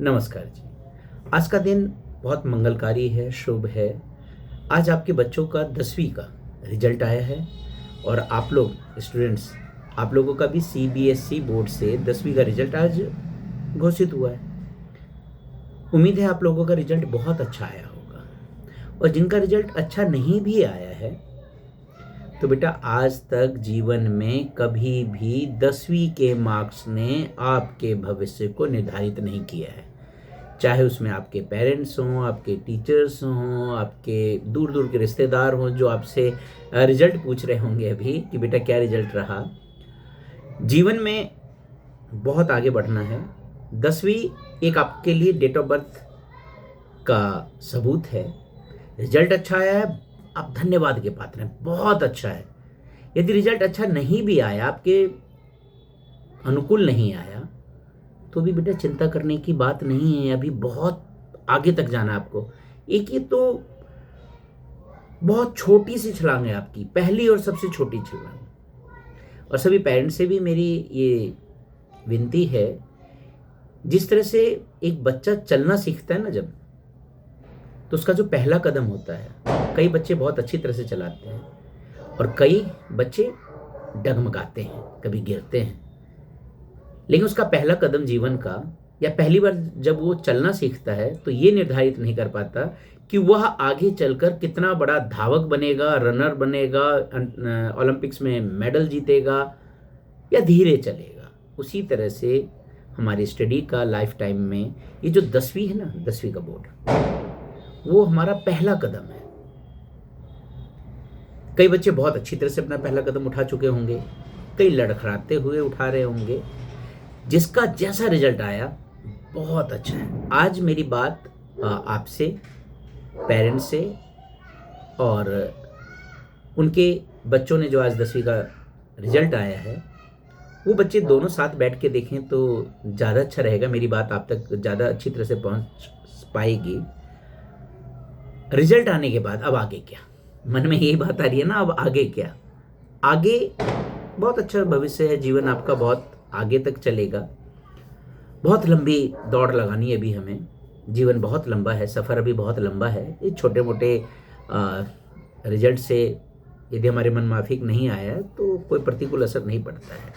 नमस्कार जी। आज का दिन बहुत मंगलकारी है, शुभ है। आज आपके बच्चों का 10वीं का रिजल्ट आया है और आप लोग स्टूडेंट्स, आप लोगों का भी सीबीएसई बोर्ड से 10वीं का रिजल्ट आज घोषित हुआ है। उम्मीद है आप लोगों का रिजल्ट बहुत अच्छा आया होगा और जिनका रिजल्ट अच्छा नहीं भी आया है तो बेटा आज तक जीवन में कभी भी 10वीं के मार्क्स ने आपके भविष्य को निर्धारित नहीं किया है। चाहे उसमें आपके पेरेंट्स हों, आपके टीचर्स हों, आपके दूर दूर के रिश्तेदार हों जो आपसे रिजल्ट पूछ रहे होंगे अभी कि बेटा क्या रिजल्ट रहा। जीवन में बहुत आगे बढ़ना है। 10वीं एक आपके लिए डेट ऑफ बर्थ का सबूत है। रिजल्ट अच्छा आया है, आप धन्यवाद के पात्र हैं, बहुत अच्छा है। यदि रिजल्ट अच्छा नहीं भी आया, आपके अनुकूल नहीं आया, तो भी बेटा चिंता करने की बात नहीं है। अभी बहुत आगे तक जाना है आपको। एक ये तो बहुत छोटी सी छलांग है आपकी, पहली और सबसे छोटी छलांग। और सभी पेरेंट्स से भी मेरी ये विनती है, जिस तरह से एक बच्चा चलना सीखता है ना जब, तो उसका जो पहला कदम होता है, कई बच्चे बहुत अच्छी तरह से चलाते हैं और कई बच्चे डगमगाते हैं, कभी गिरते हैं। लेकिन उसका पहला कदम जीवन का, या पहली बार जब वो चलना सीखता है, तो ये निर्धारित नहीं कर पाता कि वह आगे चलकर कितना बड़ा धावक बनेगा, रनर बनेगा, ओलंपिक्स में मेडल जीतेगा या धीरे चलेगा। उसी तरह से हमारी स्टडी का लाइफ टाइम में ये जो 10वीं है ना, 10वीं का बोर्ड, वो हमारा पहला कदम है। कई बच्चे बहुत अच्छी तरह से अपना पहला कदम उठा चुके होंगे, कई लड़खड़ाते हुए उठा रहे होंगे। जिसका जैसा रिजल्ट आया बहुत अच्छा है। आज मेरी बात आपसे, पेरेंट्स से और उनके बच्चों ने जो आज 10वीं का रिजल्ट आया है, वो बच्चे दोनों साथ बैठ के देखें तो ज़्यादा अच्छा रहेगा। मेरी बात आप तक ज़्यादा अच्छी तरह से पहुंच पाएगी। रिजल्ट आने के बाद अब आगे क्या, मन में यही बात आ रही है ना, अब आगे क्या? आगे बहुत अच्छा भविष्य है, जीवन आपका बहुत आगे तक चलेगा। बहुत लंबी दौड़ लगानी है अभी हमें, जीवन बहुत लंबा है, सफ़र अभी बहुत लंबा है। ये छोटे मोटे रिजल्ट से यदि हमारे मन माफिक नहीं आया तो कोई प्रतिकूल असर नहीं पड़ता है।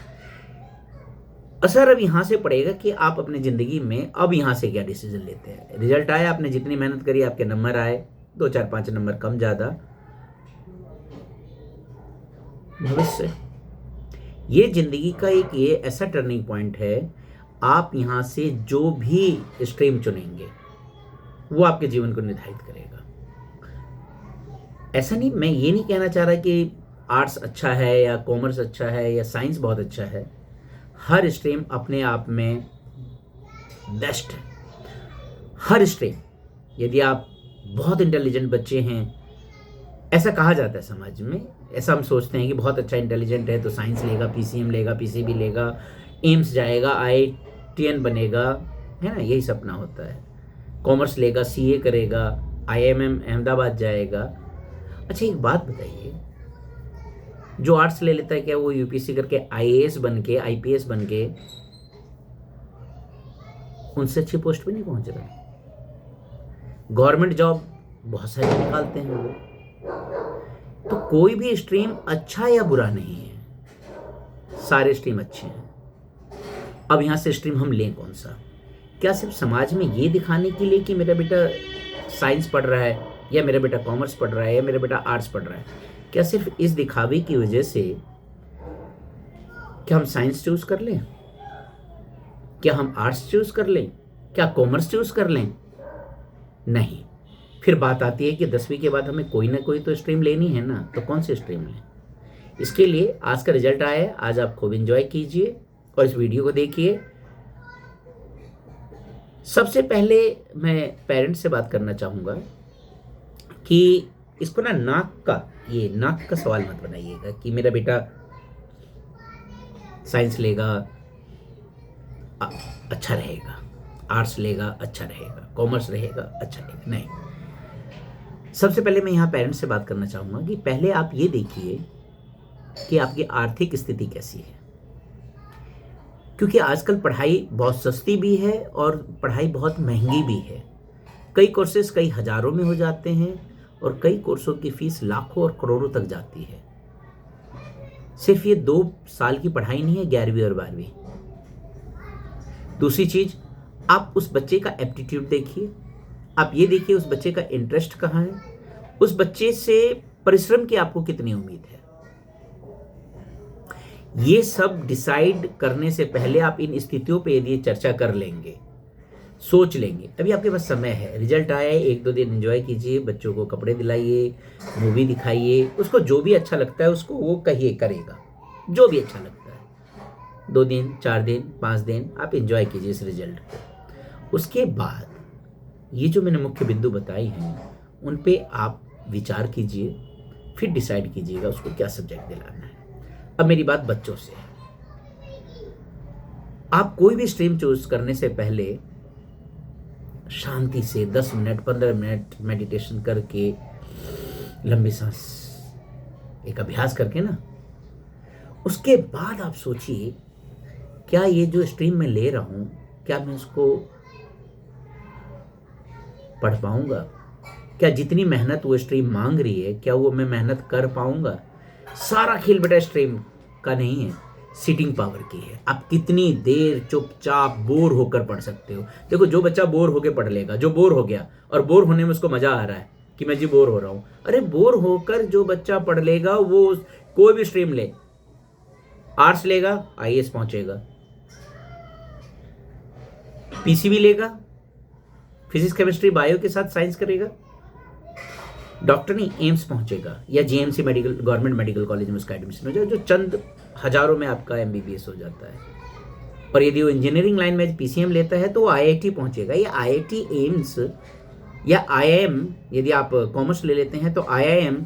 असर अब यहाँ से पड़ेगा कि आप अपनी ज़िंदगी में अब यहाँ से क्या डिसीजन लेते हैं। रिजल्ट आया, आपने जितनी मेहनत करी, आपके नंबर आए, 2 4 5 नंबर कम ज़्यादा, भविष्य, ये जिंदगी का एक ये ऐसा टर्निंग पॉइंट है। आप यहाँ से जो भी स्ट्रीम चुनेंगे वो आपके जीवन को निर्धारित करेगा। ऐसा नहीं, मैं ये नहीं कहना चाह रहा कि आर्ट्स अच्छा है या कॉमर्स अच्छा है या साइंस बहुत अच्छा है। हर स्ट्रीम अपने आप में बेस्ट है। हर स्ट्रीम, यदि आप बहुत इंटेलिजेंट बच्चे हैं, ऐसा कहा जाता है समाज में, ऐसा हम सोचते हैं कि बहुत अच्छा इंटेलिजेंट है तो साइंस लेगा, पीसीएम लेगा, पीसीबी लेगा, एम्स जाएगा, आईआईटीएन बनेगा, है ना, यही सपना होता है। कॉमर्स लेगा, सीए करेगा, आईआईएम अहमदाबाद जाएगा। अच्छा एक बात बताइए, जो आर्ट्स ले लेता है क्या वो यूपीएससी करके आईएएस बन के, आईपीएस बन के उनसे अच्छी पोस्ट पे नहीं पहुंच रहा है? गवर्नमेंट जॉब बहुत सारे निकालते हैं वो। तो कोई भी स्ट्रीम अच्छा या बुरा नहीं है, सारे स्ट्रीम अच्छे हैं। अब यहां से स्ट्रीम हम लें कौन सा? क्या सिर्फ समाज में ये दिखाने के लिए कि मेरा बेटा साइंस पढ़ रहा है या मेरा बेटा कॉमर्स पढ़ रहा है या मेरा बेटा आर्ट्स पढ़ रहा है, क्या सिर्फ इस दिखावे की वजह से क्या हम साइंस चूज कर लें? क्या हम आर्ट्स चूज कर लें? क्या कॉमर्स चूज कर लें? नहीं। फिर बात आती है कि 10वीं के बाद हमें कोई ना कोई तो स्ट्रीम लेनी है ना, तो कौन सी स्ट्रीम लें? इसके लिए आज का रिजल्ट आया है, आज आप खूब एंजॉय कीजिए और इस वीडियो को देखिए। सबसे पहले मैं पेरेंट्स से बात करना चाहूँगा कि इसको ना नाक का सवाल मत बनाइएगा कि मेरा बेटा साइंस लेगा अच्छा रहेगा, आर्ट्स लेगा अच्छा रहेगा, कॉमर्स रहेगा अच्छा रहेगा, नहीं। सबसे पहले मैं यहाँ पेरेंट्स से बात करना चाहूँगा कि पहले आप ये देखिए कि आपकी आर्थिक स्थिति कैसी है। क्योंकि आजकल पढ़ाई बहुत सस्ती भी है और पढ़ाई बहुत महंगी भी है। कई कोर्सेज़ कई हज़ारों में हो जाते हैं और कई कोर्सों की फ़ीस लाखों और करोड़ों तक जाती है। सिर्फ़ ये 2 साल की पढ़ाई नहीं है 11वीं और 12वीं। दूसरी चीज़, आप उस बच्चे का एप्टीट्यूड देखिए। आप ये देखिए उस बच्चे का इंटरेस्ट कहाँ है? उस बच्चे से परिश्रम की आपको कितनी उम्मीद है? ये सब डिसाइड करने से पहले आप इन स्थितियों पे यदि चर्चा कर लेंगे, सोच लेंगे, अभी आपके पास समय है, रिजल्ट आया है, 1-2 दिन एंजॉय कीजिए, बच्चों को कपड़े दिलाइए, मूवी दिखाइए, उसको जो भी अच्छा लगता है उसको वो कहिए करेगा, जो भी अच्छा लगता है। 2 दिन, 4 दिन, 5 दिन आप एंजॉय कीजिए इस रिजल्ट को। उसके बाद ये जो मैंने मुख्य बिंदु बताई हैं, उन पे आप विचार कीजिए, फिर डिसाइड कीजिएगा उसको क्या सब्जेक्ट दिलाना है। अब मेरी बात बच्चों से है। आप कोई भी स्ट्रीम चूज़ करने से पहले शांति से 10 मिनट 15 मिनट मेडिटेशन करके, लंबी सांस एक अभ्यास करके ना, उसके बाद आप सोचिए क्या ये जो स्ट्रीम मैं ले रहा हूं, क्या मैं उसको पढ़ पाऊंगा? क्या जितनी मेहनत वो स्ट्रीम मांग रही है क्या वो मैं मेहनत कर पाऊंगा? सारा खेल बेटा स्ट्रीम का नहीं है, सीटिंग पावर की है। आप कितनी देर चुपचाप बोर होकर पढ़ सकते हो। देखो जो बच्चा बोर होकर पढ़ लेगा, जो बोर हो गया और बोर होने में उसको मजा आ रहा है कि मैं जी बोर हो रहा हूं, अरे बोर होकर जो बच्चा पढ़ लेगा वो कोई भी स्ट्रीम ले, आर्ट्स लेगा आईएएस पहुंचेगा, पीसीबी लेगा फिजिक्स केमिस्ट्री बायो के साथ साइंस करेगा, डॉक्टर नहीं एम्स पहुंचेगा, या GMC medical government medical college में उसका एडमिशन हो जाए, जो चंद हजारों में आपका एमबीबीएस हो जाता है। और यदि वो इंजीनियरिंग लाइन में पीसीएम लेता है तो वो आईआईटी पहुंचेगा, या आईआईटी एम्स या आईआईएम। यदि आप कॉमर्स ले लेते हैं तो आईआईएम,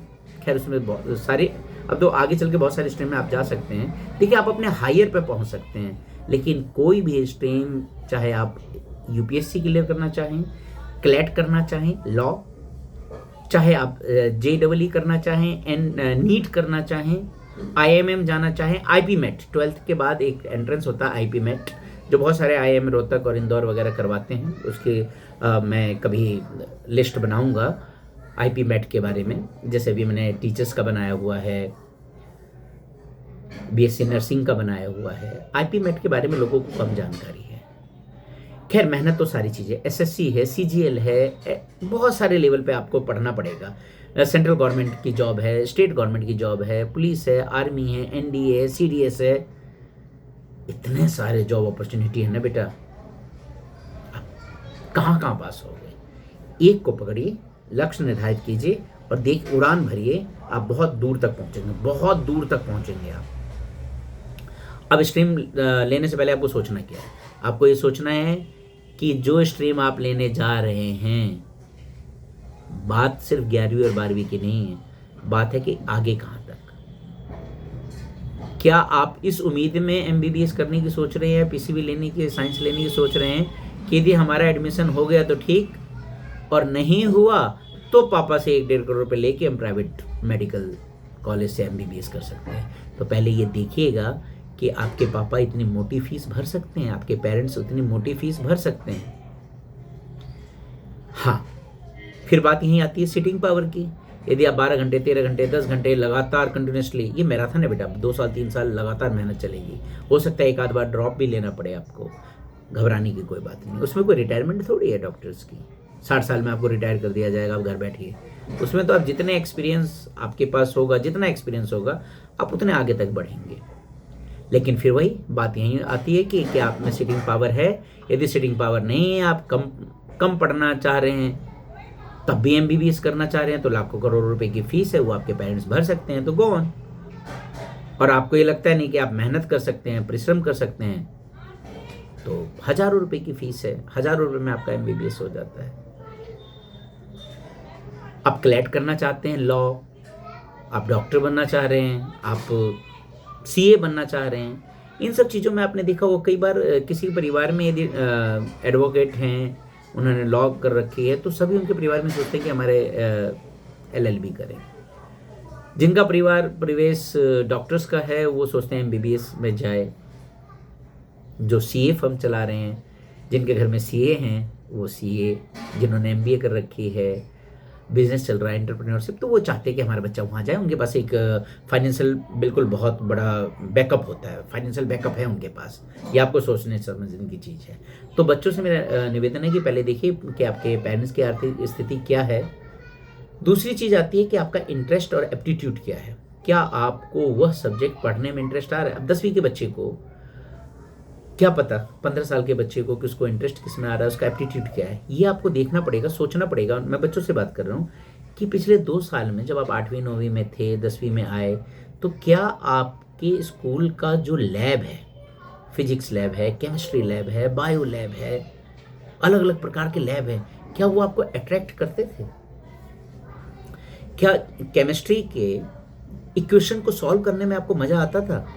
खैर उसमें बहुत सारे, अब तो आगे चल के बहुत सारे स्ट्रीम में आप जा सकते हैं। देखिए आप अपने हायर पे पहुंच सकते हैं, लेकिन कोई भी स्ट्रीम, चाहे आप यूपीएससी क्लियर करना चाहें, क्लैट करना चाहें, लॉ, चाहे आप जेईई करना चाहें, नीट करना चाहें, आईएमएम जाना चाहें, आईपी मेट 12th के बाद एक एंट्रेंस होता है आईपी मेट, जो बहुत सारे आईएम रोहतक और इंदौर वगैरह करवाते हैं। उसके मैं कभी लिस्ट बनाऊंगा आईपी मेट के बारे में। जैसे भी मैंने टीचर्स का बनाया हुआ है, बीएससी नर्सिंग का बनाया हुआ है। आईपी मेट के बारे में लोगों को कम जानकारी है। खैर मेहनत तो सारी चीज़ें, एसएससी है, सीजीएल है, बहुत सारे लेवल पे आपको पढ़ना पड़ेगा। सेंट्रल गवर्नमेंट की जॉब है, स्टेट गवर्नमेंट की जॉब है, पुलिस है, आर्मी है, एनडीए है, सीडीएस है, इतने सारे जॉब अपॉर्चुनिटी है ना बेटा। आप कहाँ कहाँ पास हो गए? एक को पकड़िए, लक्ष्य निर्धारित कीजिए और देख उड़ान भरिए, आप बहुत दूर तक पहुँचेंगे, बहुत दूर तक पहुँचेंगे आप। अब स्ट्रीम लेने से पहले आपको सोचना क्या है? आपको ये सोचना है कि जो स्ट्रीम आप लेने जा रहे हैं, बात सिर्फ 11वीं और 12वीं की नहीं है, बात है कि आगे कहाँ तक। क्या आप इस उम्मीद में एमबीबीएस करने की सोच रहे हैं, पीसीबी लेने की, साइंस लेने की सोच रहे हैं कि यदि हमारा एडमिशन हो गया तो ठीक, और नहीं हुआ तो पापा से 1-1.5 करोड़ रुपए लेके हम प्राइवेट मेडिकल कॉलेज से एमबीबीएस कर सकते हैं? तो पहले ये देखिएगा कि आपके पापा इतनी मोटी फीस भर सकते हैं, आपके पेरेंट्स उतनी मोटी फीस भर सकते हैं। हाँ, फिर बात यहीं आती है सिटिंग पावर की। यदि आप 12 घंटे 13 घंटे 10 घंटे लगातार कंटिन्यूसली, ये मैराथन है बेटा, 2 साल 3 साल लगातार मेहनत चलेगी। हो सकता है एक आध बार ड्रॉप भी लेना पड़े आपको, घबराने की कोई बात नहीं। उसमें कोई रिटायरमेंट थोड़ी है डॉक्टर्स की, 60 साल में आपको रिटायर कर दिया जाएगा, आप घर बैठिए। उसमें तो आप जितने एक्सपीरियंस आपके पास होगा, जितना एक्सपीरियंस होगा, आप उतने आगे तक बढ़ेंगे। लेकिन फिर वही बात यहीं आती है कि क्या आप में सिटिंग पावर है? यदि सिटिंग पावर नहीं है, आप कम पढ़ना चाह रहे हैं, तब भी एमबीबीएस करना चाह रहे हैं, तो लाखों करोड़ रुपए की फीस है, वो आपके पेरेंट्स भर सकते हैं, तो गो ऑन। और आपको ये लगता है नहीं कि आप मेहनत कर सकते हैं, परिश्रम कर सकते हैं, तो हजारों रुपए की फीस है, हजारों रुपए में आपका एमबीबीएस हो जाता है। आप क्लैट करना चाहते हैं, लॉ, आप डॉक्टर बनना चाह रहे हैं, आप सीए बनना चाह रहे हैं, इन सब चीज़ों में आपने देखा वो कई बार किसी परिवार में यदि एडवोकेट हैं, उन्होंने लॉ कर रखी है, तो सभी उनके परिवार में सोचते हैं कि हमारे एलएलबी करें। जिनका परिवार परिवेश डॉक्टर्स का है, वो सोचते हैं एमबीबीएस में जाए। जो सीए फर्म चला रहे हैं, जिनके घर में सीए हैं, वो सीए, जिन्होंने एमबीए कर रखी है, बिजनेस चल रहा है, एंटरप्रेन्योरशिप, तो वो चाहते हैं कि हमारा बच्चा वहाँ जाए। उनके पास एक फाइनेंशियल बिल्कुल बहुत बड़ा बैकअप होता है, फाइनेंशियल बैकअप है उनके पास। ये आपको सोचने समझने की चीज़ है। तो बच्चों से मेरा निवेदन है कि पहले देखिए कि आपके पेरेंट्स की आर्थिक स्थिति क्या है। दूसरी चीज़ आती है कि आपका इंटरेस्ट और एप्टीट्यूड क्या है। क्या आपको वह सब्जेक्ट पढ़ने में इंटरेस्ट आ रहा है? अब 10वीं के बच्चे को क्या पता, 15 साल के बच्चे को कि उसको इंटरेस्ट किस में आ रहा है, उसका एप्टीट्यूड क्या है, ये आपको देखना पड़ेगा, सोचना पड़ेगा। मैं बच्चों से बात कर रहा हूँ कि पिछले 2 साल में जब आप 8वीं 9वीं में थे, 10वीं में आए, तो क्या आपके स्कूल का जो लैब है, फिजिक्स लैब है, केमिस्ट्री लैब है, बायो लैब है, अलग अलग प्रकार के लैब हैं, क्या वो आपको अट्रैक्ट करते थे? क्या केमिस्ट्री के इक्वेशन को सॉल्व करने में आपको मजा आता था?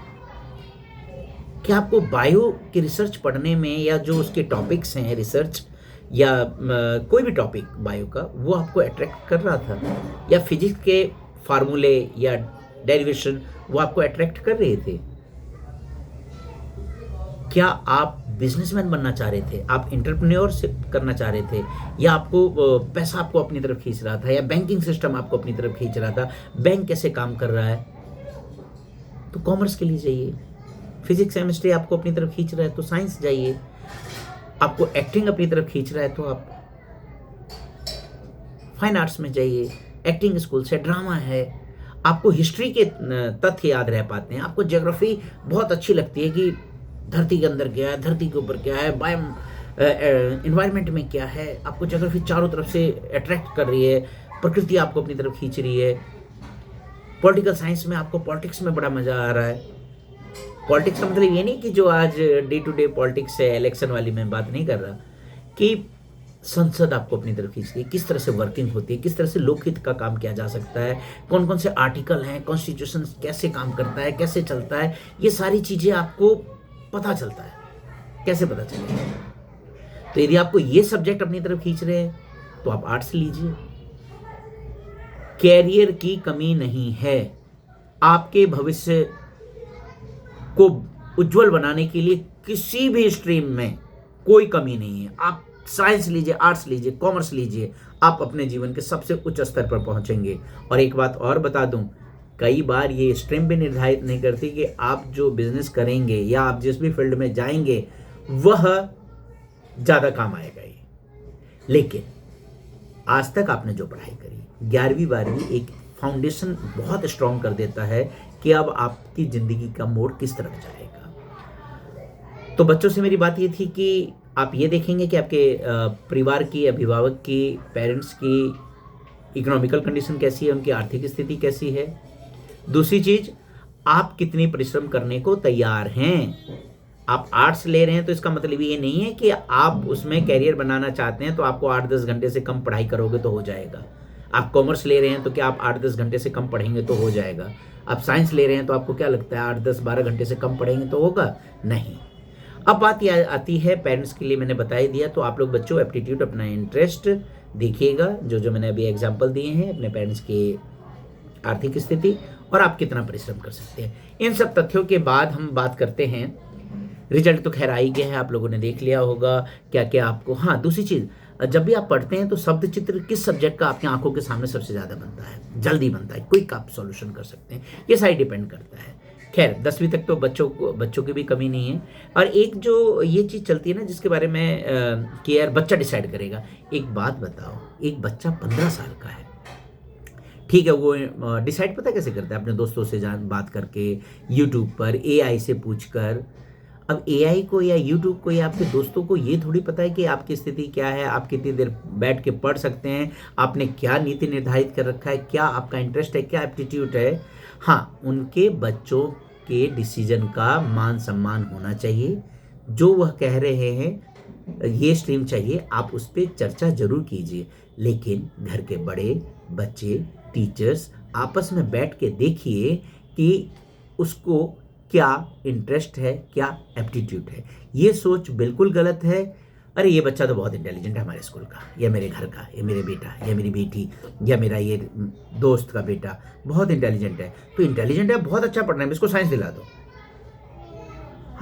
क्या आपको बायो की रिसर्च पढ़ने में, या जो उसके टॉपिक्स हैं रिसर्च, या कोई भी टॉपिक बायो का, वो आपको अट्रैक्ट कर रहा था? या फिजिक्स के फार्मूले या डेरिवेशन वो आपको अट्रैक्ट कर रहे थे? क्या आप बिजनेसमैन बनना चाह रहे थे, आप एंटरप्रेन्योरशिप करना चाह रहे थे, या आपको पैसा आपको अपनी तरफ खींच रहा था, या बैंकिंग सिस्टम आपको अपनी तरफ खींच रहा था, बैंक कैसे काम कर रहा है? तो कॉमर्स के लिए जाइए। फिजिक्स केमिस्ट्री आपको अपनी तरफ खींच रहा है तो साइंस जाइए। आपको एक्टिंग अपनी तरफ खींच रहा है तो आप फाइन आर्ट्स में जाइए, एक्टिंग स्कूल से, ड्रामा है। आपको हिस्ट्री के तथ्य याद रह पाते हैं, आपको ज्योग्राफी बहुत अच्छी लगती है कि धरती के अंदर क्या है, धरती के ऊपर क्या है, बायो एनवायरनमेंट में क्या है। आपको ज्योग्राफी चारों तरफ से अट्रैक्ट कर रही है, प्रकृति आपको अपनी तरफ खींच रही है। पॉलिटिकल साइंस में आपको पॉलिटिक्स में बड़ा मजा आ रहा है। पॉलिटिक्स का मतलब ये नहीं कि जो आज डे टू डे पॉलिटिक्स है, इलेक्शन वाली मैं बात नहीं कर रहा, कि संसद आपको अपनी तरफ खींचती है, किस तरह से वर्किंग होती है, किस तरह से लोकहित का काम किया जा सकता है, कौन कौन से आर्टिकल हैं, कॉन्स्टिट्यूशन कैसे काम करता है, कैसे चलता है, ये सारी चीज़ें आपको पता चलता है। कैसे पता चलेगा? तो यदि आपको ये सब्जेक्ट अपनी तरफ खींच रहे हैं तो आप आर्ट्स लीजिए। कैरियर की कमी नहीं है, आपके भविष्य को उज्जवल बनाने के लिए किसी भी स्ट्रीम में कोई कमी नहीं है। आप साइंस लीजिए, आर्ट्स लीजिए, कॉमर्स लीजिए, आप अपने जीवन के सबसे उच्च स्तर पर पहुंचेंगे। और एक बात और बता दूं, कई बार ये स्ट्रीम भी निर्धारित नहीं करती कि आप जो बिजनेस करेंगे या आप जिस भी फील्ड में जाएंगे वह ज़्यादा काम आएगा ही। लेकिन आज तक आपने जो पढ़ाई करी, 11वीं 12वीं एक फाउंडेशन बहुत स्ट्रांग कर देता है कि अब आपकी ज़िंदगी का मोड़ किस तरफ जाएगा। तो बच्चों से मेरी बात ये थी कि आप ये देखेंगे कि आपके परिवार की, अभिभावक की, पेरेंट्स की इकोनॉमिकल कंडीशन कैसी है, उनकी आर्थिक स्थिति कैसी है। दूसरी चीज़, आप कितनी परिश्रम करने को तैयार हैं। आप आर्ट्स ले रहे हैं तो इसका मतलब ये नहीं है कि आप उसमें कैरियर बनाना चाहते हैं तो आपको 8-10 घंटे से कम पढ़ाई करोगे तो हो जाएगा। आप कॉमर्स ले रहे हैं तो क्या आप 8-10 घंटे से कम पढ़ेंगे तो हो जाएगा। आप साइंस ले रहे हैं तो आपको क्या लगता है 8-10-12 घंटे से कम पढ़ेंगे तो होगा? नहीं। अब बात ये आती है पेरेंट्स के लिए, मैंने बता ही दिया। तो आप लोग बच्चों एप्टीट्यूड, अपना इंटरेस्ट देखिएगा, जो मैंने अभी एग्जाम्पल दिए हैं, अपने पेरेंट्स की आर्थिक स्थिति और आप कितना परिश्रम कर सकते हैं। इन सब तथ्यों के बाद हम बात करते हैं, रिजल्ट तो खैर आ ही गया है, आप लोगों ने देख लिया होगा क्या क्या आपको। हाँ, दूसरी चीज़, जब भी आप पढ़ते हैं तो शब्द चित्र किस सब्जेक्ट का आपकी आंखों के सामने सबसे ज़्यादा बनता है, जल्दी बनता है, क्विक आप सॉल्यूशन कर सकते हैं, ये सारी डिपेंड करता है। खैर 10वीं तक तो बच्चों की भी कमी नहीं है। और एक जो ये चीज़ चलती है ना जिसके बारे में कि यार बच्चा डिसाइड करेगा। एक बात बताओ, एक बच्चा 15 साल का है, ठीक है, वो डिसाइड पता कैसे करता है? अपने दोस्तों से बात करके, यूट्यूब पर एआई से पूछकर। अब एआई को या यूट्यूब को या आपके दोस्तों को ये थोड़ी पता है कि आपकी स्थिति क्या है, आप कितनी देर बैठ के पढ़ सकते हैं, आपने क्या नीति निर्धारित कर रखा है, क्या आपका इंटरेस्ट है, क्या एप्टीट्यूड है। हाँ, उनके बच्चों के डिसीजन का मान सम्मान होना चाहिए। जो वह कह रहे हैं ये स्ट्रीम चाहिए, आप उस पर चर्चा जरूर कीजिए, लेकिन घर के बड़े, बच्चे, टीचर्स आपस में बैठ के देखिए कि उसको क्या इंटरेस्ट है, क्या एप्टीट्यूड है। ये सोच बिल्कुल गलत है। अरे ये बच्चा तो बहुत इंटेलिजेंट है हमारे स्कूल का, या मेरे घर का, या मेरे बेटा, या मेरी बेटी, या मेरा ये दोस्त का बेटा बहुत इंटेलिजेंट है, तो इंटेलिजेंट है, बहुत अच्छा पढ़ रहा है, इसको साइंस दिला दो।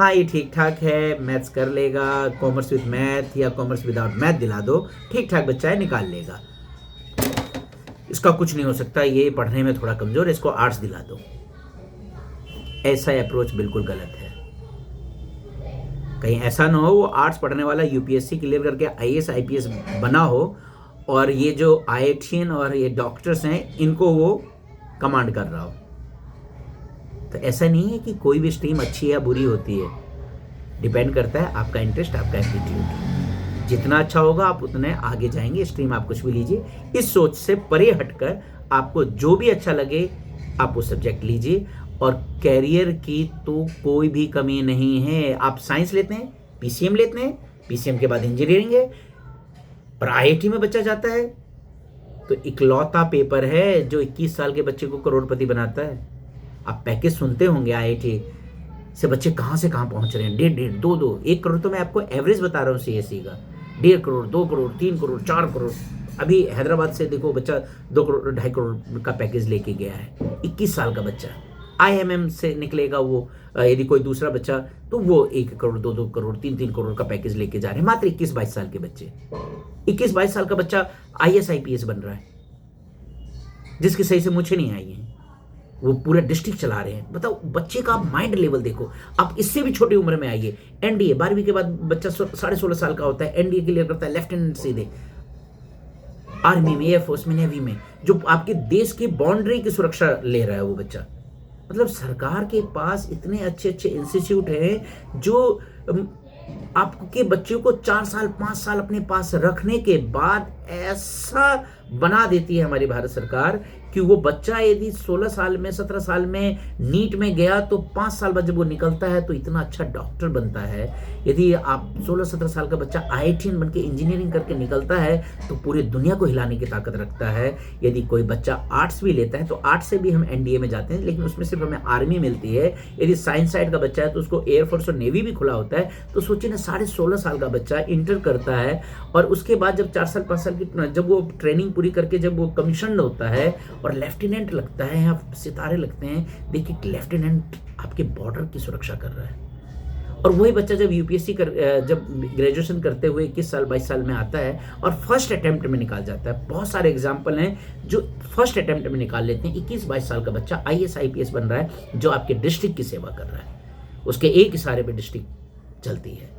हाँ ये ठीक ठाक है, मैथ्स कर लेगा, कॉमर्स विद मैथ या कॉमर्स विदाउट मैथ दिला दो, ठीक ठाक बच्चा है, निकाल लेगा, इसका कुछ नहीं हो सकता, ये पढ़ने में थोड़ा कमजोर है, इसको आर्ट्स दिला दो। ऐसा अप्रोच बिल्कुल गलत है। कहीं ऐसा ना हो वो आर्ट्स पढ़ने वाला यूपीएससी क्लियर करके आईएएस आईपीएस बना हो और ये जो आईआईटीएन और ये डॉक्टर्स हैं इनको वो कमांड कर रहा हो। तो ऐसा नहीं है कि कोई भी स्ट्रीम अच्छी या बुरी होती है, डिपेंड करता है आपका इंटरेस्ट, आपका एप्टीट्यूड। जितना अच्छा होगा आप उतने आगे जाएंगे। स्ट्रीम आप कुछ भी लीजिए, इस सोच से परे हटकर आपको जो भी अच्छा लगे आप वो सब्जेक्ट लीजिए। और कैरियर की तो कोई भी कमी नहीं है। आप साइंस लेते हैं, पीसीएम लेते हैं, पीसीएम के बाद इंजीनियरिंग है, पर आईआईटी में बच्चा जाता है तो इकलौता पेपर है जो 21 साल के बच्चे को करोड़पति बनाता है। आप पैकेज सुनते होंगे आईआईटी से बच्चे कहाँ से कहाँ पहुँच रहे हैं, 1.5, 2, 1 करोड़ तो मैं आपको एवरेज बता रहा हूँ सीएससी का, 1.5 करोड़, 2 करोड़, 3 करोड़, 4 करोड़। अभी हैदराबाद से देखो बच्चा 2 करोड़ 2.5 करोड़ का पैकेज लेके गया है, 21 साल का बच्चा। आईएमएम से निकलेगा वो यदि कोई दूसरा बच्चा तो वो 1 करोड़, 2 करोड़, 3 करोड़ का पैकेज लेके जा रहे हैं, मात्र 21-22 साल के बच्चे। 21-22 साल का बच्चा आईएएस आईपीएस बन रहा है, जिसकी सही से मुझे नहीं आई है, वो पूरा डिस्ट्रिक्ट चला रहे हैं। बताओ बच्चे का आप माइंड लेवल देखो। आप इससे भी छोटी उम्र में आइए, एनडीए 12वीं के बाद बच्चा 16.5 साल का होता है, एनडीए क्लियर करता है, लेफ्टिनेंट सीधे आर्मी में, एयरफोर्स में, नेवी में, जो आपके देश की बाउंड्री की सुरक्षा ले रहा है वो बच्चा। मतलब सरकार के पास इतने अच्छे अच्छे इंस्टीट्यूट हैं जो आपके बच्चों को 4 साल 5 साल अपने पास रखने के बाद ऐसा बना देती है हमारी भारत सरकार कि वो बच्चा यदि 16 साल में 17 साल में नीट में गया तो 5 साल बाद जब वो निकलता है तो इतना अच्छा डॉक्टर बनता है। यदि आप 16-17 साल का बच्चा आईआईटीएन बन के इंजीनियरिंग करके निकलता है तो पूरी दुनिया को हिलाने की ताकत रखता है। यदि कोई बच्चा आर्ट्स भी लेता है तो आर्ट्स से भी हम एनडीए में जाते हैं, लेकिन उसमें सिर्फ हमें आर्मी मिलती है। यदि साइंस साइड का बच्चा है तो उसको एयरफोर्स और नेवी भी खुला होता है। तो सोचिए ना, 16.5 साल का बच्चा इंटर करता है और उसके बाद जब 4 साल 5 साल की जब वो ट्रेनिंग पूरी करके जब वो कमीशन होता है और लेफ्टिनेंट लगता है या सितारे लगते हैं, देखिए लेफ्टिनेंट आपके बॉर्डर की सुरक्षा कर रहा है। और वही बच्चा जब यूपीएससी जब ग्रेजुएशन करते हुए 21 साल 22 साल में आता है और फर्स्ट अटेम्प्ट में निकाल जाता है। बहुत सारे एग्जाम्पल हैं जो फर्स्ट अटेम्प्ट में निकाल लेते हैं। 21-22 साल का बच्चा आईएएस आईपीएस बन रहा है जो आपके डिस्ट्रिक्ट की सेवा कर रहा है, उसके एक इशारे पे डिस्ट्रिक्ट चलती है।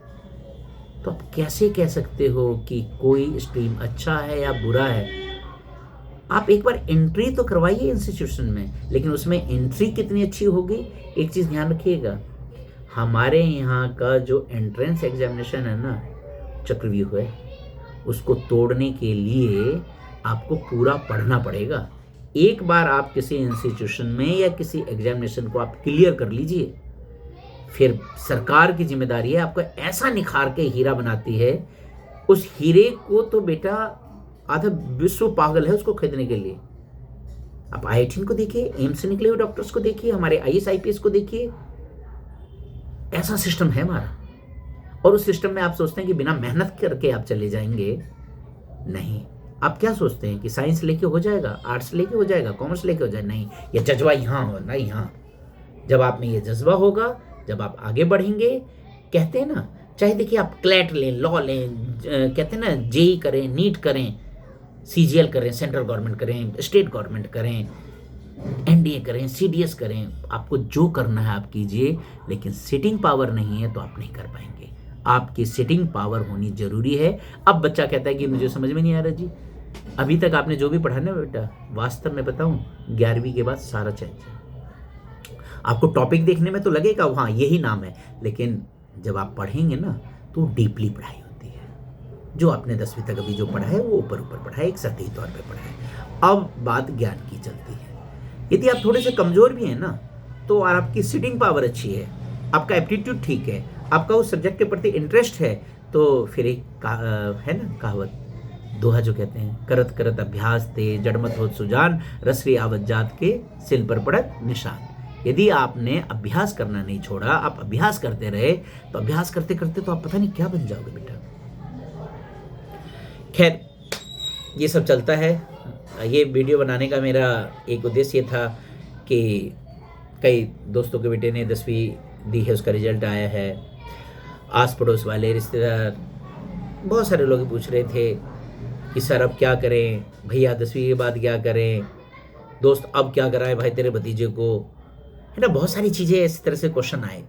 तो आप कैसे कह सकते हो कि कोई स्ट्रीम अच्छा है या बुरा है? आप एक बार एंट्री तो करवाइए इंस्टीट्यूशन में, लेकिन उसमें एंट्री कितनी अच्छी होगी एक चीज़ ध्यान रखिएगा, हमारे यहाँ का जो एंट्रेंस एग्जामिनेशन है ना, चक्रव्यूह है, उसको तोड़ने के लिए आपको पूरा पढ़ना पड़ेगा। एक बार आप किसी इंस्टीट्यूशन में या किसी एग्जामिनेशन को आप क्लियर कर लीजिए, फिर सरकार की जिम्मेदारी है आपको ऐसा निखार के हीरा बनाती है। उस हीरे को तो बेटा आधा विश्व पागल है उसको खरीदने के लिए। आप आईआईटी को देखिए, एम्स से निकले हुए डॉक्टर्स को देखिए, हमारे आईएएस आईपीएस को देखिए, ऐसा सिस्टम है हमारा। और उस सिस्टम में आप सोचते हैं कि बिना मेहनत करके आप चले जाएंगे, नहीं। आप क्या सोचते हैं कि साइंस लेके हो जाएगा, आर्ट्स लेके हो जाएगा, कॉमर्स लेके हो जाएगा? नहीं, ये जज्बा यहाँ हो ना, यहाँ जब आप में ये जज्बा होगा, जब आप आगे बढ़ेंगे। कहते हैं ना, चाहे देखिए आप क्लैट लें, लॉ लें, कहते हैं ना जेई करें, नीट करें, सीजीएल करें, सेंट्रल गवर्नमेंट करें, स्टेट गवर्नमेंट करें, एनडीए करें, सीडीएस करें, आपको जो करना है आप कीजिए, लेकिन सिटिंग पावर नहीं है तो आप नहीं कर पाएंगे। आपकी सिटिंग पावर होनी जरूरी है। अब बच्चा कहता है कि मुझे समझ में नहीं आ रहा जी, अभी तक आपने जो भी पढ़ा ना बेटा, वास्तव में बताऊं 11वीं के बाद सारा चेंज है। आपको टॉपिक देखने में तो लगेगा हाँ यही नाम है, लेकिन जब आप पढ़ेंगे ना तो डीपली पढ़ाई होती है। जो आपने 10वीं तक अभी जो पढ़ा है वो ऊपर ऊपर पढ़ा है, एक सतही तौर पे पढ़ा है। अब बात ज्ञान की चलती है। यदि आप थोड़े से कमजोर भी हैं ना, तो आपकी सिटिंग पावर अच्छी है, आपका एप्टीट्यूड ठीक है, आपका उस सब्जेक्ट के प्रति इंटरेस्ट है, तो फिर एक है ना कहावत, दोहा जो कहते हैं, करत करत अभ्यास ते जड़मत होत सुजान, रसरी आवत जात के सिल पर पड़त निशान। यदि आपने अभ्यास करना नहीं छोड़ा, आप अभ्यास करते रहे, तो अभ्यास करते करते तो आप पता नहीं क्या बन जाओगे बेटा। खैर, ये सब चलता है। ये वीडियो बनाने का मेरा एक उद्देश्य था कि कई दोस्तों के बेटे ने 10वीं दी है, उसका रिजल्ट आया है। आस पड़ोस वाले रिश्तेदार बहुत सारे लोग पूछ रहे थे कि सर अब क्या करें, भैया 10वीं के बाद क्या करें, दोस्त अब क्या कराएं भाई तेरे भतीजे को, है ना। बहुत सारी चीज़ें इस तरह से क्वेश्चन आए।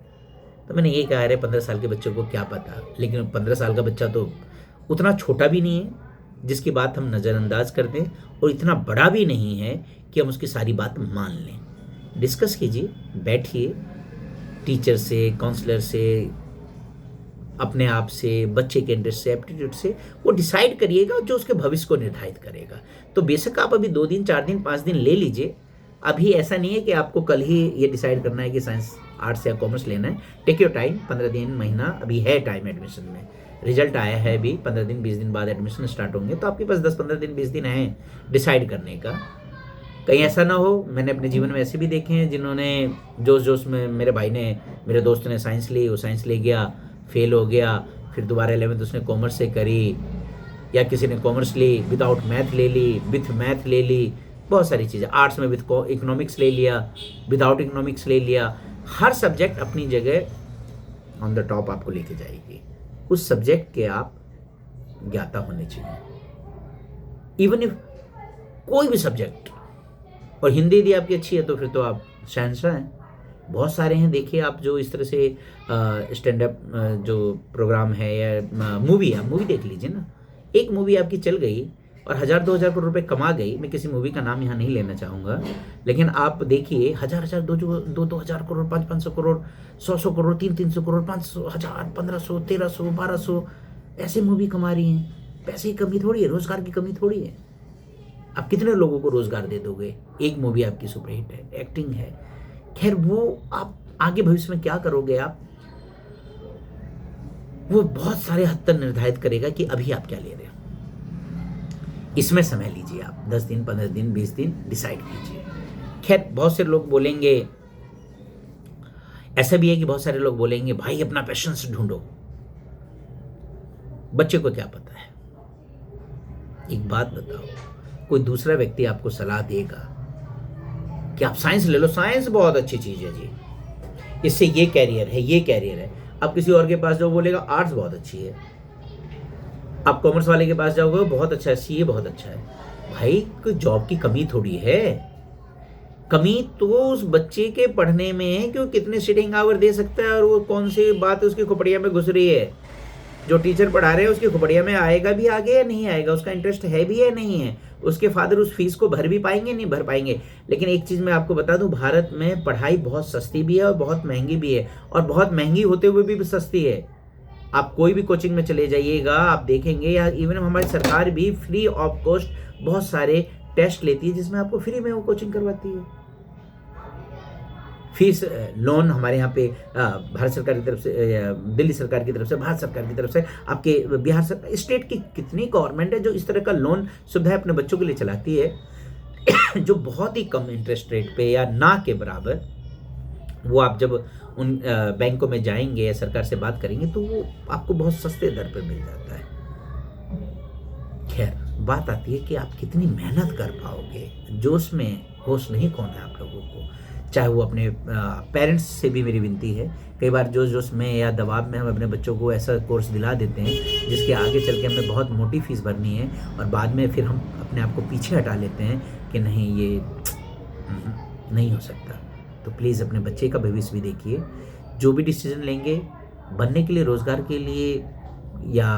तो मैंने ये कहा, अरे 15 साल के बच्चों को क्या पता। लेकिन 15 साल का बच्चा तो उतना छोटा भी नहीं है जिसकी बात हम नज़रअंदाज कर दें, और इतना बड़ा भी नहीं है कि हम उसकी सारी बात मान लें। डिस्कस कीजिए, बैठिए, टीचर से, काउंसलर से, अपने आप से, बच्चे के इंटरेस्ट से, एप्टीट्यूड से, वो डिसाइड करिएगा जो उसके भविष्य को निर्धारित करेगा। तो बेशक आप अभी 2 दिन, 4 दिन, 5 दिन ले लीजिए। अभी ऐसा नहीं है कि आपको कल ही ये डिसाइड करना है कि साइंस, आर्ट्स या कॉमर्स लेना है। टेक योर टाइम, 15 दिन, महीना अभी है टाइम एडमिशन में। रिजल्ट आया है अभी, 15 दिन 20 दिन बाद एडमिशन स्टार्ट होंगे, तो आपके पास 10-15 दिन 20 दिन हैं डिसाइड करने का। कहीं ऐसा ना हो, मैंने अपने जीवन में ऐसे भी देखे हैं जिन्होंने जोश जोश में, मेरे भाई ने, मेरे दोस्त ने साइंस ली, वो साइंस ले गया, फेल हो गया, फिर दोबारा 11th उसने कॉमर्स से करी, या किसी ने कॉमर्स ली विदाउट मैथ ले ली, विथ मैथ ले ली, बहुत सारी चीज़ें। आर्ट्स में विथ इकोनॉमिक्स ले लिया, विदाउट इकोनॉमिक्स ले लिया। हर सब्जेक्ट अपनी जगह ऑन द टॉप आपको लेके जाएगी। उस सब्जेक्ट के आप ज्ञाता होने चाहिए, इवन इफ कोई भी सब्जेक्ट। और हिंदी यदि आपकी अच्छी है तो फिर तो आप शहंशाह हैं। बहुत सारे हैं, देखिए आप जो इस तरह से स्टैंड अप जो प्रोग्राम है या मूवी है, आप मूवी देख लीजिए ना। एक मूवी आपकी चल गई और 1000-2000 करोड़ रुपए कमा गई। मैं किसी मूवी का नाम यहाँ नहीं लेना चाहूँगा, लेकिन आप देखिए 1000-1000, 2-2000 करोड़, 500-500 करोड़, 100-100 करोड़, 300-300 करोड़, 500,000, 1500, 1300, 1200 ऐसे मूवी कमा रही हैं। पैसे की कमी थोड़ी है, रोजगार की कमी थोड़ी है। आप कितने लोगों को रोजगार दे दोगे? एक मूवी आपकी सुपरहिट है, एक्टिंग है। खैर वो आप आगे भविष्य में क्या करोगे आप, वो बहुत सारे हद तक निर्धारित करेगा कि अभी आप क्या ले रहे हो। इसमें समय लीजिए आप, 10 दिन, 15 दिन, 20 दिन डिसाइड कीजिए। खैर बहुत से लोग बोलेंगे, ऐसा भी है कि बहुत सारे लोग बोलेंगे भाई अपना पैशन ढूंढो। बच्चे को क्या पता है? एक बात बताओ, कोई दूसरा व्यक्ति आपको सलाह देगा कि आप साइंस ले लो, साइंस बहुत अच्छी चीज है जी, इससे ये कैरियर है, ये कैरियर है। आप किसी और के पास जाओ, बोलेगा आर्ट्स बहुत अच्छी है। आप कॉमर्स वाले के पास जाओगे, बहुत अच्छा है, सीए बहुत अच्छा है। भाई कोई जॉब की कमी थोड़ी है। कमी तो उस बच्चे के पढ़ने में है कि वो कितने सिटिंग आवर दे सकता है, और वो कौन सी बात उसकी खोपड़िया में घुस रही है। जो टीचर पढ़ा रहे हैं उसकी खोपड़िया में आएगा भी आगे या नहीं आएगा, उसका इंटरेस्ट है भी या नहीं है, उसके फादर उस फीस को भर भी पाएंगे नहीं भर पाएंगे। लेकिन एक चीज़ मैं आपको बता दूं, भारत में पढ़ाई बहुत सस्ती भी है और बहुत महंगी भी है, और बहुत महंगी होते हुए भी सस्ती है। आप कोई भी कोचिंग में चले जाइएगा, आप देखेंगे, या इवन हमारी सरकार भी फ्री ऑफ कॉस्ट बहुत सारे टेस्ट लेती है जिसमें आपको फ्री में वो कोचिंग करवाती है। फीस लोन हमारे यहाँ पे भारत सरकार की तरफ से, दिल्ली सरकार की तरफ से, भारत सरकार की तरफ से, आपके बिहार सरकार, स्टेट की कितनी गवर्नमेंट है जो इस तरह का लोन सुविधा अपने बच्चों के लिए चलाती है जो बहुत ही कम इंटरेस्ट रेट पे या ना के बराबर। वो आप जब उन बैंकों में जाएंगे या सरकार से बात करेंगे तो वो आपको बहुत सस्ते दर पर मिल जाता है। खैर बात आती है कि आप कितनी मेहनत कर पाओगे। जोश में होश नहीं कौन है आप लोगों को। चाहे वो अपने पेरेंट्स से भी मेरी विनती है, कई बार जोश में या दबाव में हम अपने बच्चों को ऐसा कोर्स दिला देते हैं जिसके आगे चल के हमें बहुत मोटी फीस भरनी है, और बाद में फिर हम अपने आप को पीछे हटा लेते हैं कि नहीं ये नहीं हो सकता। तो प्लीज़ अपने बच्चे का भविष्य भी देखिए। जो भी डिसीजन लेंगे बनने के लिए, रोज़गार के लिए या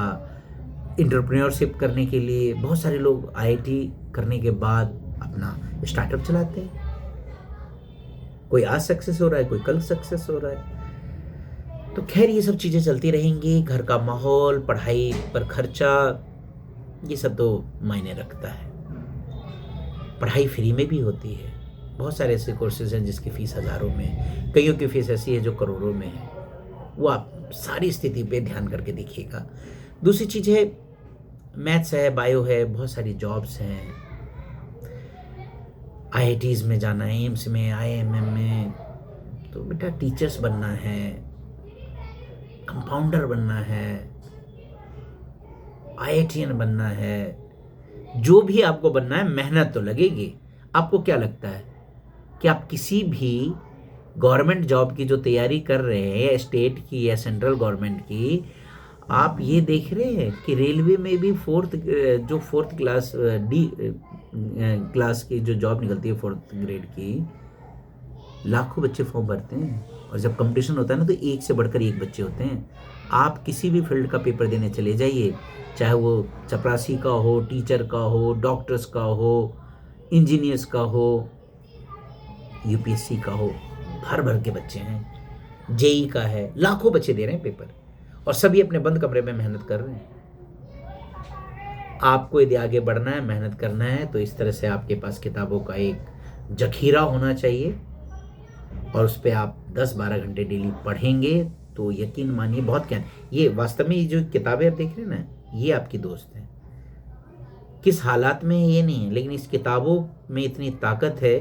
एंटरप्रेन्योरशिप करने के लिए, बहुत सारे लोग आईआईटी करने के बाद अपना स्टार्टअप चलाते हैं। कोई आज सक्सेस हो रहा है, कोई कल सक्सेस हो रहा है। तो खैर ये सब चीज़ें चलती रहेंगी। घर का माहौल, पढ़ाई पर खर्चा, ये सब तो मायने रखता है। पढ़ाई फ्री में भी होती है। बहुत सारे ऐसे कोर्सेज हैं जिसकी फ़ीस हज़ारों में, कईयों की फ़ीस ऐसी है जो करोड़ों में है। वो आप सारी स्थिति पे ध्यान करके देखिएगा। दूसरी चीज़ है मैथ्स है, बायो है, बहुत सारी जॉब्स हैं। आईआईटीज़ में जाना है, एम्स में, आईआईएम में, तो बेटा टीचर्स बनना है, कंपाउंडर बनना है, आईआईटीएन बनना है। जो भी आपको बनना है, मेहनत तो लगेगी। आपको क्या लगता है कि आप किसी भी गवर्नमेंट जॉब की जो तैयारी कर रहे हैं, स्टेट की या सेंट्रल गवर्नमेंट की, आप ये देख रहे हैं कि रेलवे में भी फोर्थ क्लास डी क्लास की जो जॉब निकलती है, फोर्थ ग्रेड की, लाखों बच्चे फॉर्म भरते हैं। और जब कंपटीशन होता है ना, तो एक से बढ़कर एक बच्चे होते हैं। आप किसी भी फील्ड का पेपर देने चले जाइए, चाहे वो चपरासी का हो, टीचर का हो, डॉक्टर्स का हो, इंजीनियर्स का हो, यूपीएससी का हो, भर भर के बच्चे हैं। जेई का है, लाखों बच्चे दे रहे हैं पेपर, और सभी अपने बंद कमरे में मेहनत कर रहे हैं। आपको यदि आगे बढ़ना है, मेहनत करना है, तो इस तरह से आपके पास किताबों का एक जखीरा होना चाहिए, और उस पर आप 10-12 घंटे डेली पढ़ेंगे तो यकीन मानिए बहुत क्या, ये वास्तव में ये जो किताबें आप देख रहे हैं ना, ये आपकी दोस्त है। किस हालात में है ये नहीं है, लेकिन इस किताबों में इतनी ताकत है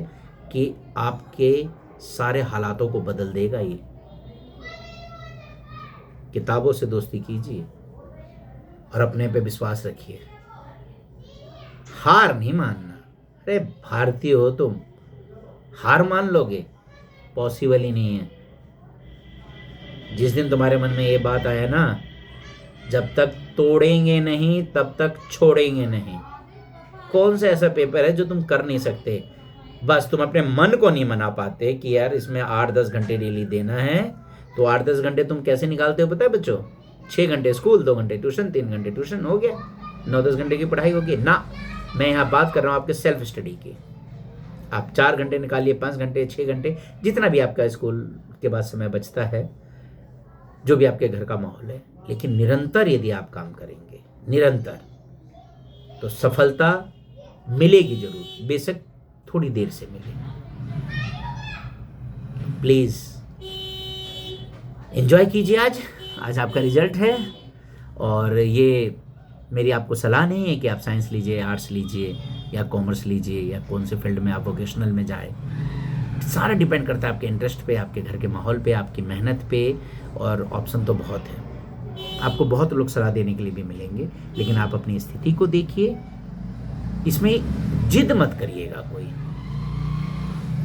कि आपके सारे हालातों को बदल देगा। ये किताबों से दोस्ती कीजिए और अपने पे विश्वास रखिए, हार नहीं मानना। अरे भारतीय हो तुम, हार मान लोगे? पॉसिबल ही नहीं है। जिस दिन तुम्हारे मन में ये बात आया ना, जब तक तोड़ेंगे नहीं तब तक छोड़ेंगे नहीं। कौन सा ऐसा पेपर है जो तुम कर नहीं सकते? बस तुम अपने मन को नहीं मना पाते कि यार इसमें 8-10 घंटे डेली देना है। तो 8-10 घंटे तुम कैसे निकालते हो पता है बच्चों? 6 घंटे स्कूल, 2 घंटे ट्यूशन, 3 घंटे ट्यूशन, हो गया 9-10 घंटे की पढ़ाई होगी ना। मैं यहाँ बात कर रहा हूँ आपके सेल्फ स्टडी की। आप 4 घंटे निकालिए, 5 घंटे, 6 घंटे, जितना भी आपका स्कूल के बाद समय बचता है, जो भी आपके घर का माहौल है, लेकिन निरंतर यदि आप काम करेंगे, निरंतर, तो सफलता मिलेगी जरूर, बेशक थोड़ी देर से मिलेगी। प्लीज एंजॉय कीजिए। आज आपका रिजल्ट है, और ये मेरी आपको सलाह नहीं है कि आप साइंस लीजिए, आर्ट्स लीजिए, या कॉमर्स लीजिए, या कौन से फील्ड में आप वोकेशनल में जाए। सारा डिपेंड करता है आपके इंटरेस्ट पे, आपके घर के माहौल पे, आपकी मेहनत पे, और ऑप्शन तो बहुत है। आपको बहुत लोग सलाह देने के लिए भी मिलेंगे, लेकिन आप अपनी स्थिति को देखिए। इसमें जिद मत करिएगा कोई।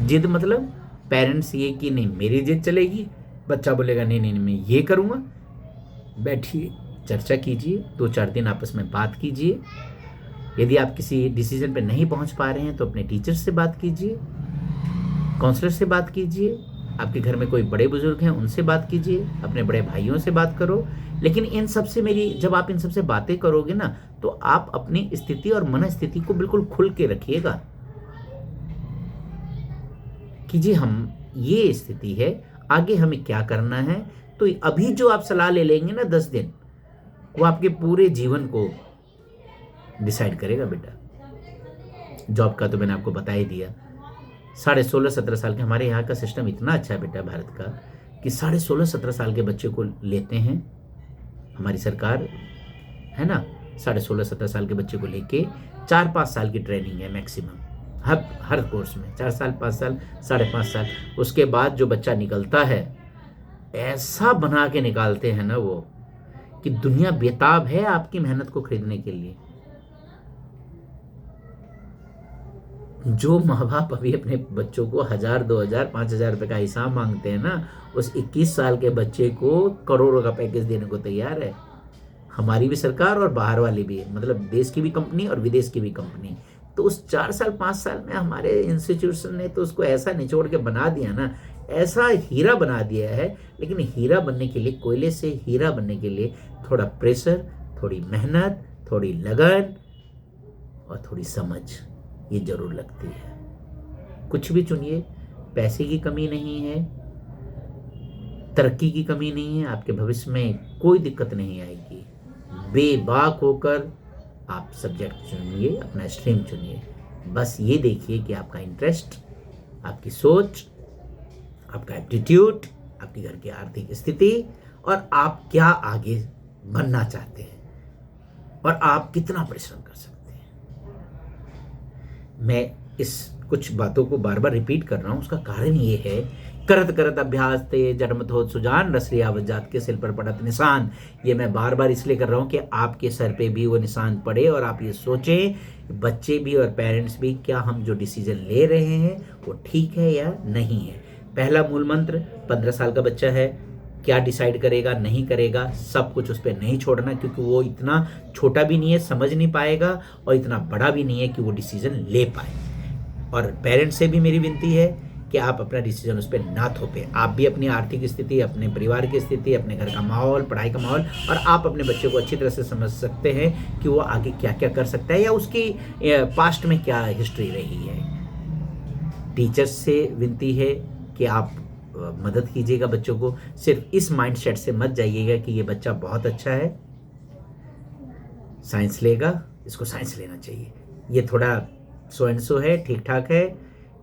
जिद मतलब पेरेंट्स ये कि नहीं मेरी जिद चलेगी, बच्चा बोलेगा नहीं नहीं मैं ये करूँगा। बैठिए, चर्चा कीजिए, 2-4 दिन आपस में बात कीजिए। यदि आप किसी डिसीजन पे नहीं पहुंच पा रहे हैं तो अपने टीचर से बात कीजिए, काउंसलर से बात कीजिए, आपके घर में कोई बड़े बुजुर्ग हैं उनसे बात कीजिए, अपने बड़े भाइयों से बात करो। लेकिन इन सब से जब आप इन सब से बातें करोगे ना, तो आप अपनी स्थिति और मन स्थिति को बिल्कुल खुल के रखिएगा कि जी हम ये स्थिति है, आगे हमें क्या करना है। तो अभी जो आप सलाह ले लेंगे ना 10 दिन, वो आपके पूरे जीवन को डिसाइड करेगा बेटा। जॉब का तो मैंने आपको बता ही दिया। 16.5-17 साल के, हमारे यहाँ का सिस्टम इतना अच्छा है बेटा भारत का, कि 16.5-17 साल के बच्चे को लेते हैं हमारी सरकार, है ना। 16.5-17 साल के बच्चे को लेके 4-5 साल की ट्रेनिंग है मैक्सिमम, हर कोर्स में 4 साल, 5 साल, 5.5 साल। उसके बाद जो बच्चा निकलता है, ऐसा बना के निकालते हैं ना वो, कि दुनिया बेताब है आपकी मेहनत को खरीदने के लिए। जो माँ बाप अभी अपने बच्चों को 1000, 2000, 5000 रुपए का हिसाब मांगते हैं ना, उस 21 साल के बच्चे को करोड़ों का पैकेज देने को तैयार है। हमारी भी सरकार और बाहर वाली भी, मतलब देश की भी कंपनी और विदेश की भी कंपनी। तो उस 4 साल 5 साल में हमारे इंस्टीट्यूशन ने तो उसको ऐसा निचोड़ के बना दिया ना, ऐसा हीरा बना दिया है। लेकिन हीरा बनने के लिए, कोयले से हीरा बनने के लिए थोड़ा प्रेशर, थोड़ी मेहनत, थोड़ी लगन और थोड़ी समझ, ये जरूर लगती है। कुछ भी चुनिए, पैसे की कमी नहीं है, तरक्की की कमी नहीं है, आपके भविष्य में कोई दिक्कत नहीं आएगी। बेबाक होकर आप सब्जेक्ट चुनिए, अपना स्ट्रीम चुनिए। बस ये देखिए कि आपका इंटरेस्ट, आपकी सोच, आपका एप्टीट्यूड, आपके घर की आर्थिक स्थिति, और आप क्या आगे बनना चाहते हैं, और आप कितना परिश्रम कर सकते हैं। मैं इस कुछ बातों को बार बार रिपीट कर रहा हूँ, उसका कारण ये है, करत करत अभ्यास ते जन्मत होत सुजान, रस लिया जात के सिल पर पड़त निशान। ये मैं बार बार इसलिए कर रहा हूँ कि आपके सर पे भी वो निशान पड़े, और आप ये सोचें, बच्चे भी और पेरेंट्स भी, क्या हम जो डिसीजन ले रहे हैं वो ठीक है या नहीं है। पहला मूल मंत्र, 15 साल का बच्चा है, क्या डिसाइड करेगा नहीं करेगा सब कुछ उस पर नहीं छोड़ना, क्योंकि वो इतना छोटा भी नहीं है, समझ नहीं पाएगा, और इतना बड़ा भी नहीं है कि वो डिसीजन ले पाए। और पेरेंट्स से भी मेरी विनती है कि आप अपना डिसीजन उस पर ना थोपें। आप भी अपनी आर्थिक स्थिति, अपने परिवार की स्थिति, अपने घर का माहौल, पढ़ाई का माहौल, और आप अपने बच्चे को अच्छी तरह से समझ सकते हैं कि वो आगे क्या क्या कर सकता है या उसकी पास्ट में क्या हिस्ट्री रही है। टीचर्स से विनती है कि आप मदद कीजिएगा बच्चों को। सिर्फ इस माइंडसेट से मत जाइएगा कि ये बच्चा बहुत अच्छा है, साइंस लेगा, इसको साइंस लेना चाहिए, ये थोड़ा सो एंड सो है, ठीक ठाक है,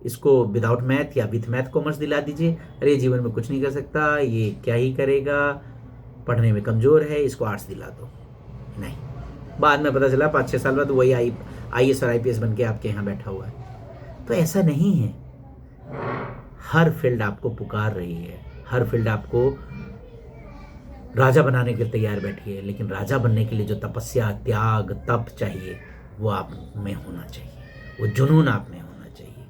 इसको विदाउट मैथ या विथ मैथ कॉमर्स दिला दीजिए, अरे जीवन में कुछ नहीं कर सकता, ये क्या ही करेगा, पढ़ने में कमज़ोर है, इसको आर्ट्स दिला दो। नहीं, बाद में पता चला 5-6 साल बाद वही IAS और IPS बन के आपके यहाँ बैठा हुआ है। तो ऐसा नहीं है। हर फील्ड आपको पुकार रही है, हर फील्ड आपको राजा बनाने के लिए तैयार बैठी है, लेकिन राजा बनने के लिए जो तपस्या, त्याग, तप चाहिए वो आप में होना चाहिए, वो जुनून आप में होना चाहिए।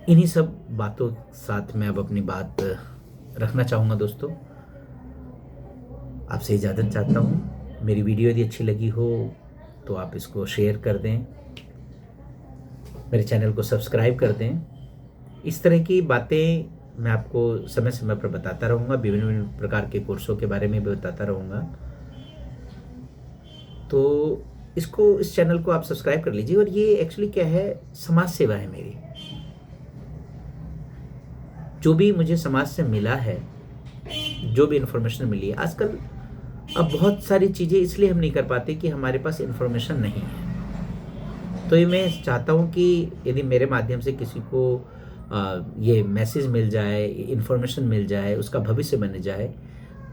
इन्हीं सब बातों साथ मैं अब अपनी बात रखना चाहूँगा दोस्तों। आपसे इजाज़त चाहता हूँ। मेरी वीडियो यदि अच्छी लगी हो तो आप इसको शेयर कर दें, मेरे चैनल को सब्सक्राइब कर दें। इस तरह की बातें मैं आपको समय समय पर बताता रहूँगा, विभिन्न विभिन्न प्रकार के कोर्सों के बारे में भी बताता रहूँगा। तो इस चैनल को आप सब्सक्राइब कर लीजिए। और ये एक्चुअली क्या है, समाज सेवा है मेरी। जो भी मुझे समाज से मिला है, जो भी इन्फॉर्मेशन मिली है, आजकल अब बहुत सारी चीज़ें इसलिए हम नहीं कर पाते कि हमारे पास इन्फॉर्मेशन नहीं है। तो ये मैं चाहता हूँ कि यदि मेरे माध्यम से किसी को ये मैसेज मिल जाए, इन्फॉर्मेशन मिल जाए, उसका भविष्य बन जाए,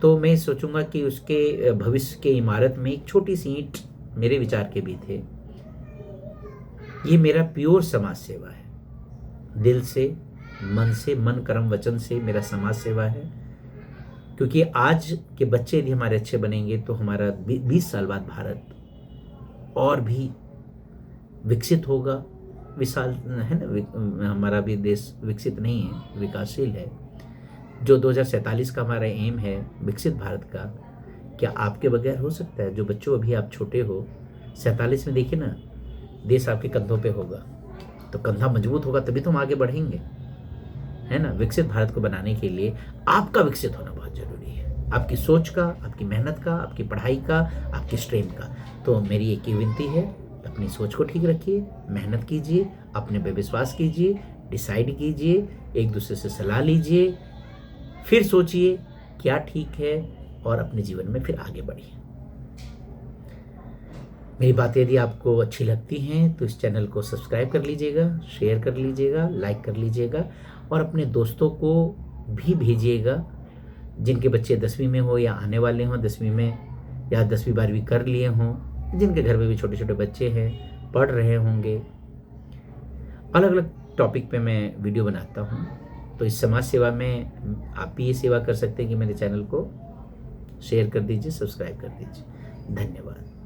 तो मैं सोचूंगा कि उसके भविष्य के इमारत में एक छोटी सी ईंट मेरे विचार के भी थे। ये मेरा प्योर समाज सेवा है, दिल से, मन से, मन कर्म वचन से मेरा समाज सेवा है। क्योंकि आज के बच्चे यदि हमारे अच्छे बनेंगे तो हमारा 20 साल बाद भारत और भी विकसित होगा, विशाल है ना। हमारा भी देश विकसित नहीं है, विकासशील है। जो 2047 का हमारा एम है विकसित भारत का, क्या आपके बगैर हो सकता है? जो बच्चों अभी आप छोटे हो, 47 में देखिए ना, देश आपके कंधों पे होगा, तो कंधा मजबूत होगा तभी तो हम आगे बढ़ेंगे, है ना। विकसित भारत को बनाने के लिए आपका विकसित होना बहुत जरूरी है, आपकी सोच का, आपकी मेहनत का, आपकी पढ़ाई का, आपकी स्ट्रीम का। तो मेरी एक ही विनती है, अपनी सोच को ठीक रखिए, मेहनत कीजिए, अपने पे विश्वास कीजिए, डिसाइड कीजिए, एक दूसरे से सलाह लीजिए, फिर सोचिए क्या ठीक है और अपने जीवन में फिर आगे बढ़िए। मेरी बातें यदि आपको अच्छी लगती हैं तो इस चैनल को सब्सक्राइब कर लीजिएगा, शेयर कर लीजिएगा, लाइक कर लीजिएगा, और अपने दोस्तों को भी भेजिएगा जिनके बच्चे 10वीं में हो या आने वाले हों 10वीं में, या 10वीं 12वीं कर लिए हों, जिनके घर में भी छोटे छोटे बच्चे हैं, पढ़ रहे होंगे। अलग अलग टॉपिक पे मैं वीडियो बनाता हूँ। तो इस समाज सेवा में आप भी ये सेवा कर सकते हैं कि मेरे चैनल को शेयर कर दीजिए, सब्सक्राइब कर दीजिए। धन्यवाद।